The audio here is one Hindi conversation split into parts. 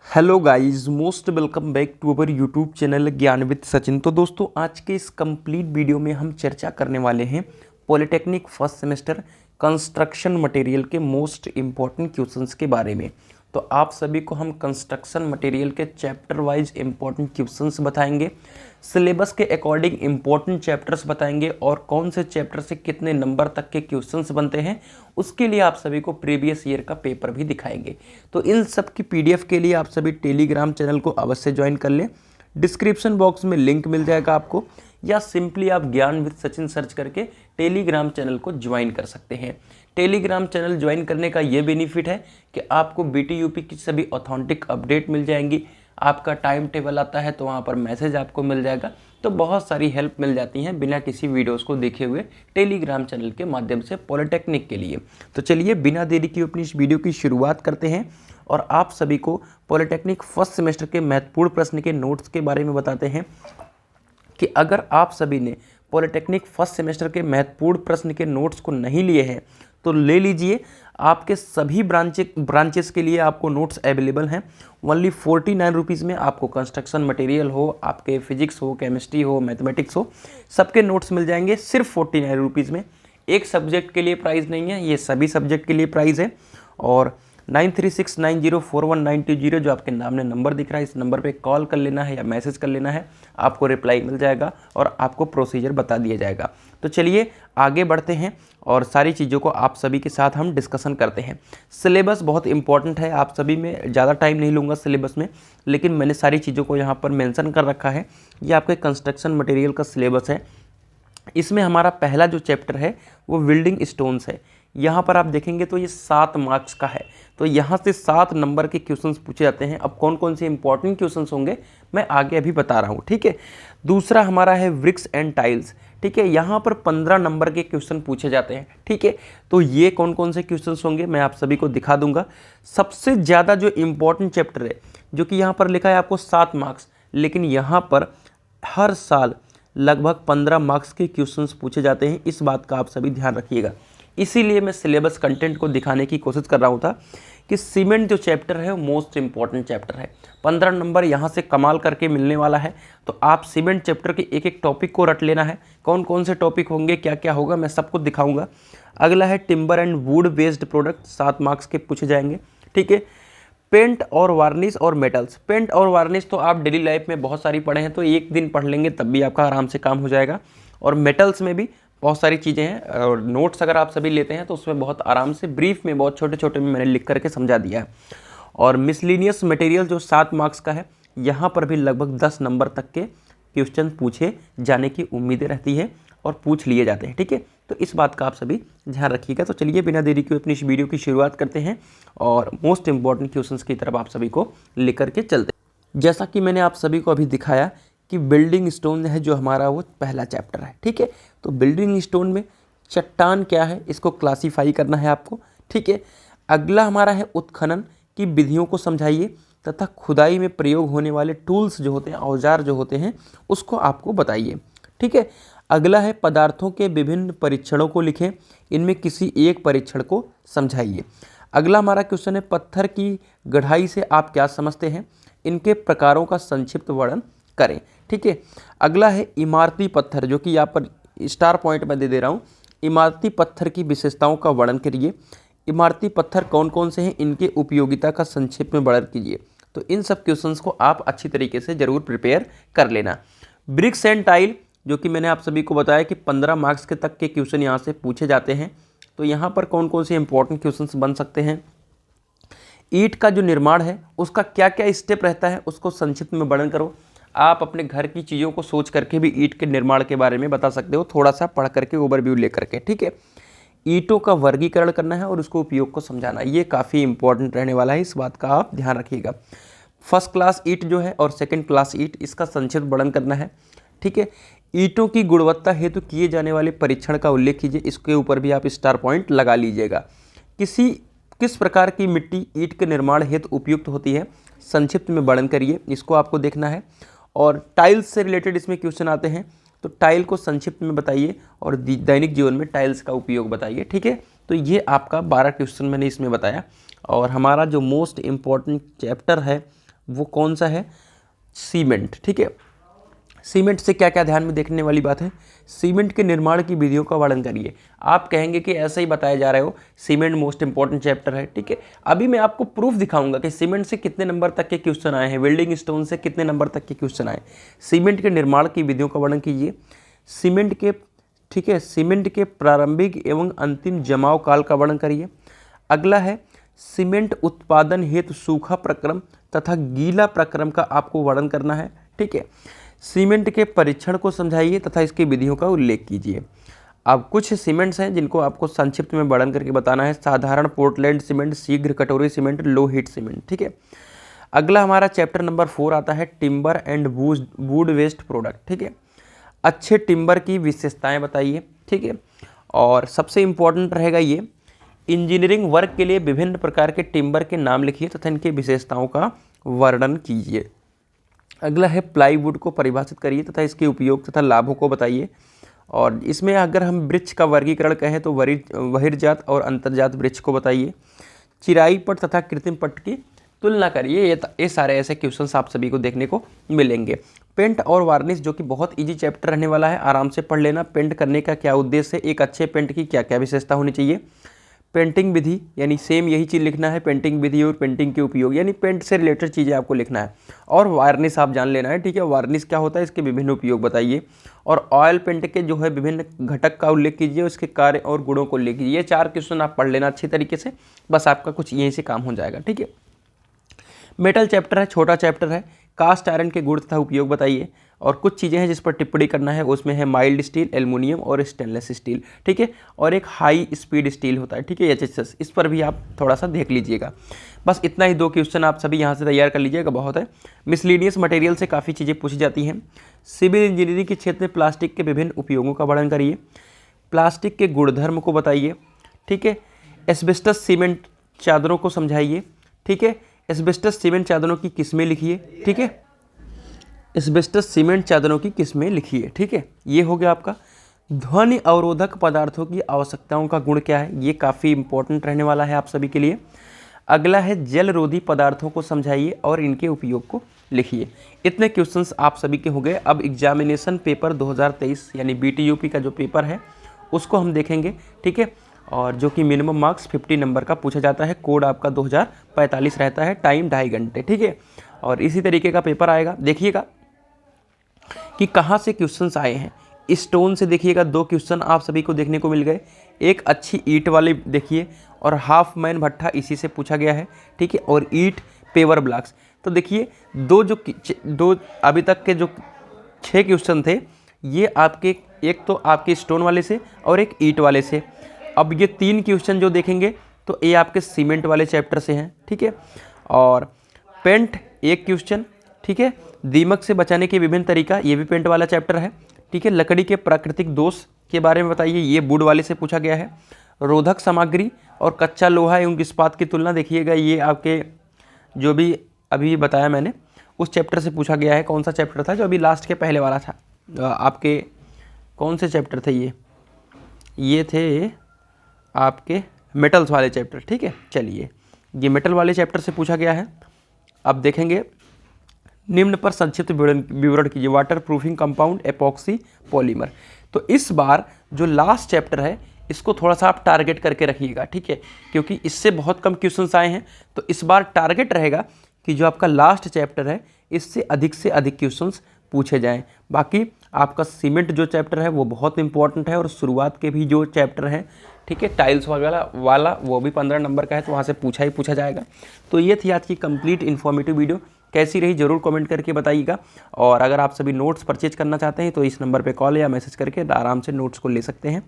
Hello guys, most welcome back to our YouTube channel Gyan with Sachin. तो दोस्तों, आज के इस कंप्लीट वीडियो में हम चर्चा करने वाले हैं polytechnic first semester construction material के मोस्ट इम्पॉर्टेंट क्वेश्चंस के बारे में। तो आप सभी को हम कंस्ट्रक्शन मटेरियल के चैप्टर वाइज इम्पॉर्टेंट क्वेश्चंस बताएंगे, सिलेबस के अकॉर्डिंग इम्पॉर्टेंट चैप्टर्स बताएंगे और कौन से चैप्टर से कितने नंबर तक के क्वेश्चंस बनते हैं उसके लिए आप सभी को प्रीवियस ईयर का पेपर भी दिखाएंगे। तो इन सब की पीडीएफ के लिए आप सभी टेलीग्राम चैनल को अवश्य ज्वाइन कर लें। डिस्क्रिप्शन बॉक्स में लिंक मिल जाएगा आपको, या सिंपली आप ज्ञान विद सचिन सर्च करके टेलीग्राम चैनल को ज्वाइन कर सकते हैं। टेलीग्राम चैनल ज्वाइन करने का ये बेनिफिट है कि आपको बीटीयूपी की सभी ऑथेंटिक अपडेट मिल जाएंगी। आपका टाइम टेबल आता है तो वहाँ पर मैसेज आपको मिल जाएगा। तो बहुत सारी हेल्प मिल जाती हैं बिना किसी वीडियोस को देखे हुए टेलीग्राम चैनल के माध्यम से पॉलिटेक्निक के लिए। तो चलिए बिना देरी की अपनी इस वीडियो की शुरुआत करते हैं और आप सभी को पॉलिटेक्निक फर्स्ट सेमेस्टर के महत्वपूर्ण प्रश्न के नोट्स के बारे में बताते हैं कि अगर आप सभी ने पॉलिटेक्निक फर्स्ट सेमेस्टर के महत्वपूर्ण प्रश्न के नोट्स को नहीं लिए हैं तो ले लीजिए। आपके सभी ब्रांचेस के लिए आपको नोट्स अवेलेबल हैं। ओनली 49 रुपीज़ में आपको कंस्ट्रक्शन मटेरियल हो, आपके फिजिक्स हो, केमिस्ट्री हो, मैथमेटिक्स हो, सबके नोट्स मिल जाएंगे सिर्फ 49 रुपीज़ में। एक सब्जेक्ट के लिए प्राइस नहीं है, ये सभी सब्जेक्ट के लिए प्राइस है। और 9369041920 जो आपके सामने नंबर दिख रहा है, इस नंबर पे कॉल कर लेना है या मैसेज कर लेना है, आपको रिप्लाई मिल जाएगा और आपको प्रोसीजर बता दिया जाएगा। तो चलिए आगे बढ़ते हैं और सारी चीज़ों को आप सभी के साथ हम डिस्कशन करते हैं। सिलेबस बहुत इंपॉर्टेंट है, आप सभी में ज़्यादा टाइम नहीं लूँगा सिलेबस में, लेकिन मैंने सारी चीज़ों को यहाँ पर मेंशन कर रखा है। ये आपके कंस्ट्रक्शन मटेरियल का सिलेबस है। इसमें हमारा पहला जो चैप्टर है वो बिल्डिंग स्टोन्स है। यहाँ पर आप देखेंगे तो ये 7 मार्क्स का है। तो यहाँ से 7 नंबर के क्वेश्चंस पूछे जाते हैं। अब कौन कौन से इंपॉर्टेंट क्वेश्चंस होंगे मैं आगे अभी बता रहा हूँ, ठीक है। दूसरा हमारा है ब्रिक्स एंड टाइल्स, ठीक है। यहाँ पर 15 नंबर के क्वेश्चन पूछे जाते हैं, ठीक है। तो ये कौन कौन से क्वेश्चंस होंगे मैं आप सभी को दिखा दूंगा। सबसे ज़्यादा जो इम्पोर्टेंट चैप्टर है, जो कि यहाँ पर लिखा है आपको 7 मार्क्स, लेकिन यहाँ पर हर साल लगभग 15 मार्क्स के क्वेश्चंस पूछे जाते हैं। इस बात का आप सभी ध्यान रखिएगा। इसीलिए मैं सिलेबस कंटेंट को दिखाने की कोशिश कर रहा था कि सीमेंट जो चैप्टर है वो मोस्ट इंपॉर्टेंट चैप्टर है। 15 नंबर यहाँ से कमाल करके मिलने वाला है। तो आप सीमेंट चैप्टर के एक एक टॉपिक को रट लेना है। कौन कौन से टॉपिक होंगे, क्या क्या होगा, मैं सबको दिखाऊंगा। अगला है timber and would based product, 7 marks के पूछे जाएंगे, ठीक है। पेंट और वार्निश और मेटल्स, पेंट और वार्निश तो आप डेली लाइफ में बहुत सारी पढ़े हैं, तो एक दिन पढ़ लेंगे तब भी आपका आराम से काम हो जाएगा। और मेटल्स में भी बहुत सारी चीज़ें हैं और नोट्स अगर आप सभी लेते हैं तो उसमें बहुत आराम से ब्रीफ में बहुत छोटे छोटे में मैंने लिख करके समझा दिया है। और मिसलिनियस मटेरियल जो 7 मार्क्स का है, यहाँ पर भी लगभग 10 नंबर तक के क्वेश्चन पूछे जाने की उम्मीदें रहती है और पूछ लिए जाते हैं, ठीक है। तो इस बात का आप सभी ध्यान रखिएगा। तो चलिए बिना देरी के अपनी इस वीडियो की शुरुआत करते हैं और मोस्ट इंपॉर्टेंट क्वेश्चंस की तरफ आप सभी को लेकर के चलते हैं। जैसा कि मैंने आप सभी को अभी दिखाया कि बिल्डिंग स्टोन है जो हमारा वो पहला चैप्टर है, ठीक है। तो बिल्डिंग स्टोन में चट्टान क्या है इसको क्लासीफाई करना है आपको, ठीक है। अगला हमारा है उत्खनन की विधियों को समझाइए तथा खुदाई में प्रयोग होने वाले टूल्स जो होते हैं, औजार जो होते हैं, उसको आपको बताइए, ठीक है। अगला है पदार्थों के विभिन्न परीक्षणों को लिखें, इनमें किसी एक परीक्षण को समझाइए। अगला हमारा क्वेश्चन है पत्थर की गढ़ाई से आप क्या समझते हैं, इनके प्रकारों का संक्षिप्त वर्णन करें, ठीक है। अगला है इमारती पत्थर, जो कि यहाँ पर स्टार पॉइंट में दे रहा हूँ। इमारती पत्थर की विशेषताओं का वर्णन करिए। इमारती पत्थर कौन कौन से हैं, इनके उपयोगिता का संक्षिप्त में वर्णन कीजिए। तो इन सब क्वेश्चंस को आप अच्छी तरीके से जरूर प्रिपेयर कर लेना। ब्रिक्स एंड टाइल, जो कि मैंने आप सभी को बताया कि 15 मार्क्स के तक के क्वेश्चन यहाँ से पूछे जाते हैं। तो यहाँ पर कौन कौन से इंपॉर्टेंट क्वेश्चंस बन सकते हैं। ईंट का जो निर्माण है उसका क्या क्या स्टेप रहता है उसको संक्षिप्त में वर्णन करो। आप अपने घर की चीज़ों को सोच करके भी ईंट के निर्माण के बारे में बता सकते हो, थोड़ा सा पढ़ करके ओवरव्यू लेकर के, ठीक है। ईंटों का वर्गीकरण करना है और उसको उपयोग को समझाना, ये काफ़ी इंपॉर्टेंट रहने वाला है, इस बात का आप ध्यान रखिएगा। फर्स्ट क्लास ईंट जो है और सेकंड क्लास ईंट, इसका संक्षिप्त वर्णन करना है, ठीक है। ईंटों की गुणवत्ता हेतु किए जाने वाले परीक्षण का उल्लेख कीजिए, इसके ऊपर भी आप स्टार पॉइंट लगा लीजिएगा। किस प्रकार की मिट्टी ईंट के निर्माण हेतु उपयुक्त होती है, संक्षिप्त में वर्णन करिए, इसको आपको देखना है। और टाइल्स से रिलेटेड इसमें क्वेश्चन आते हैं, तो टाइल को संक्षिप्त में बताइए और दैनिक जीवन में टाइल्स का उपयोग बताइए, ठीक है। तो ये आपका 12 क्वेश्चन मैंने इसमें बताया। और हमारा जो मोस्ट इम्पॉर्टेंट चैप्टर है वो कौन सा है? सीमेंट। ठीक है, सीमेंट से क्या क्या ध्यान में देखने वाली बात है? सीमेंट के निर्माण की विधियों का वर्णन करिए। आप कहेंगे कि ऐसा ही बताया जा रहे हो, सीमेंट मोस्ट इंपॉर्टेंट चैप्टर है। ठीक है, अभी मैं आपको प्रूफ दिखाऊंगा कि सीमेंट से कितने नंबर तक के क्वेश्चन आए हैं, वेल्डिंग स्टोन से कितने नंबर तक के क्वेश्चन आए। सीमेंट के निर्माण की विधियों का वर्णन कीजिए। सीमेंट के, ठीक है, सीमेंट के प्रारंभिक एवं अंतिम जमाव काल का वर्णन करिए। अगला है सीमेंट उत्पादन हेतु सूखा प्रक्रम तथा गीला प्रक्रम का आपको वर्णन करना है। ठीक है, सीमेंट के परीक्षण को समझाइए तथा इसकी विधियों का उल्लेख कीजिए। अब कुछ सीमेंट्स हैं जिनको आपको संक्षिप्त में वर्णन करके बताना है। साधारण पोर्टलैंड सीमेंट, शीघ्र कटोरी सीमेंट, लो हीट सीमेंट। ठीक है, अगला हमारा चैप्टर नंबर 4 आता है timber and wood waste product. ठीक है, अच्छे टिम्बर की विशेषताएं बताइए। ठीक है, और सबसे इंपॉर्टेंट रहेगा ये, इंजीनियरिंग वर्क के लिए विभिन्न प्रकार के टिम्बर के नाम लिखिए तथा इनकी विशेषताओं का वर्णन कीजिए। अगला है प्लाईवुड को परिभाषित करिए तथा इसके उपयोग तथा लाभों को बताइए। और इसमें अगर हम वृक्ष का वर्गीकरण कहें तो बहिर्जात और अंतर्जात वृक्ष को बताइए। चिराई पट तथा कृत्रिम पट की तुलना करिए। ये सारे ऐसे क्वेश्चंस आप सभी को देखने को मिलेंगे। पेंट और वार्निश, जो कि बहुत इजी चैप्टर रहने वाला है, आराम से पढ़ लेना। पेंट करने का क्या उद्देश्य है, एक अच्छे पेंट की क्या क्या विशेषता होनी चाहिए, पेंटिंग विधि, यानी सेम यही चीज़ लिखना है, पेंटिंग विधि और पेंटिंग के उपयोग, यानी पेंट से रिलेटेड चीज़ें आपको लिखना है। और वार्निश आप जान लेना है। ठीक है, वार्निश क्या होता है, इसके विभिन्न उपयोग बताइए। और ऑयल पेंट के जो है विभिन्न घटक का उल्लेख कीजिए, उसके कार्य और गुणों को उल्लेख कीजिए। ये 4 क्वेश्चन आप पढ़ लेना अच्छी तरीके से, बस आपका कुछ यहीं से काम हो जाएगा। ठीक है, मेटल चैप्टर है, छोटा चैप्टर है। कास्ट आयरन के गुण तथा उपयोग बताइए। और कुछ चीज़ें हैं जिस पर टिप्पणी करना है, उसमें है माइल्ड स्टील, एल्युमिनियम और स्टेनलेस स्टील। ठीक है, और एक हाई स्पीड स्टील होता है। ठीक है, HSS, इस पर भी आप थोड़ा सा देख लीजिएगा। बस इतना ही 2 क्वेश्चन आप सभी यहाँ से तैयार कर लीजिएगा, बहुत है। मिसलेनियस मटेरियल से काफ़ी चीज़ें पूछी जाती हैं। सिविल इंजीनियरिंग के क्षेत्र में प्लास्टिक के विभिन्न उपयोगों का वर्णन करिए। प्लास्टिक के गुणधर्म को बताइए। ठीक है, एस्बेस्टस सीमेंट चादरों को समझाइए। ठीक है, एस्बेस्टस सीमेंट चादरों की किस्में लिखिए। ठीक है, एस्बेस्टस सीमेंट चादरों की किस्में लिखिए। ठीक है, ये हो गया आपका। ध्वनि अवरोधक पदार्थों की आवश्यकताओं का गुण क्या है, ये काफ़ी इंपॉर्टेंट रहने वाला है आप सभी के लिए। अगला है जलरोधी पदार्थों को समझाइए और इनके उपयोग को लिखिए। इतने क्वेश्चंस आप सभी के हो गए। अब एग्जामिनेशन पेपर 2023 यानी BTUP का जो पेपर है उसको हम देखेंगे। ठीक है, और जो कि मिनिमम मार्क्स 50 नंबर का पूछा जाता है। कोड आपका 2045 रहता है, टाइम 2.5 घंटे। ठीक है, और इसी तरीके का पेपर आएगा। देखिएगा कि कहाँ से क्वेश्चंस आए हैं। स्टोन से देखिएगा 2 क्वेश्चन आप सभी को देखने को मिल गए। एक अच्छी ईंट वाली देखिए, और हाफ मैन भट्ठा इसी से पूछा गया है। ठीक है, और ईंट पेवर ब्लॉक्स। तो देखिए दो अभी तक के जो 6 क्वेश्चन थे, ये आपके, एक तो आपके स्टोन वाले से और एक ईंट वाले से। अब ये 3 क्वेश्चन जो देखेंगे तो ये आपके सीमेंट वाले चैप्टर से हैं। ठीक है, और पेंट 1 क्वेश्चन। ठीक है, दीमक से बचाने के विभिन्न तरीका, ये भी पेंट वाला चैप्टर है। ठीक है, लकड़ी के प्राकृतिक दोष के बारे में बताइए, ये वुड वाले से पूछा गया है। रोधक सामग्री और कच्चा लोहा एवं इस्पात की तुलना देखिएगा, ये आपके जो भी अभी बताया मैंने उस चैप्टर से पूछा गया है। कौन सा चैप्टर था जो अभी लास्ट के पहले वाला था, आपके कौन से चैप्टर थे ये थे आपके मेटल्स वाले चैप्टर। ठीक है, चलिए ये मेटल वाले चैप्टर से पूछा गया है। अब देखेंगे, निम्न पर संक्षिप्त विवरण कीजिए। Water proofing compound, epoxy, polymer. तो इस बार जो लास्ट चैप्टर है इसको थोड़ा सा आप टारगेट करके रखिएगा। ठीक है, क्योंकि इससे बहुत कम क्वेश्चंस आए हैं, तो इस बार टारगेट रहेगा कि जो आपका लास्ट चैप्टर है इससे अधिक क्वेश्चंस पूछे जाएं। बाकी आपका सीमेंट जो चैप्टर है वो बहुत इंपॉर्टेंट है, और शुरुआत के भी जो चैप्टर हैं, ठीक है, टाइल्स वाला वो भी 15 नंबर का है, तो वहाँ से पूछा जाएगा। तो ये थी आज की कंप्लीट इन्फॉर्मेटिव वीडियो। कैसी रही जरूर कमेंट करके बताइएगा। और अगर आप सभी नोट्स परचेज करना चाहते हैं तो इस नंबर पे कॉल या मैसेज करके आराम से नोट्स को ले सकते हैं।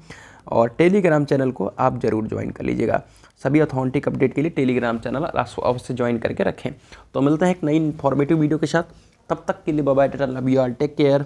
और टेलीग्राम चैनल को आप ज़रूर ज्वाइन कर लीजिएगा। सभी ऑथेंटिक अपडेट के लिए टेलीग्राम चैनल अवश्य ज्वाइन करके रखें। तो मिलते हैं एक नई इन्फॉर्मेटिव वीडियो के साथ, तब तक के लिए बाय बाय, टाटा, love you all, take care.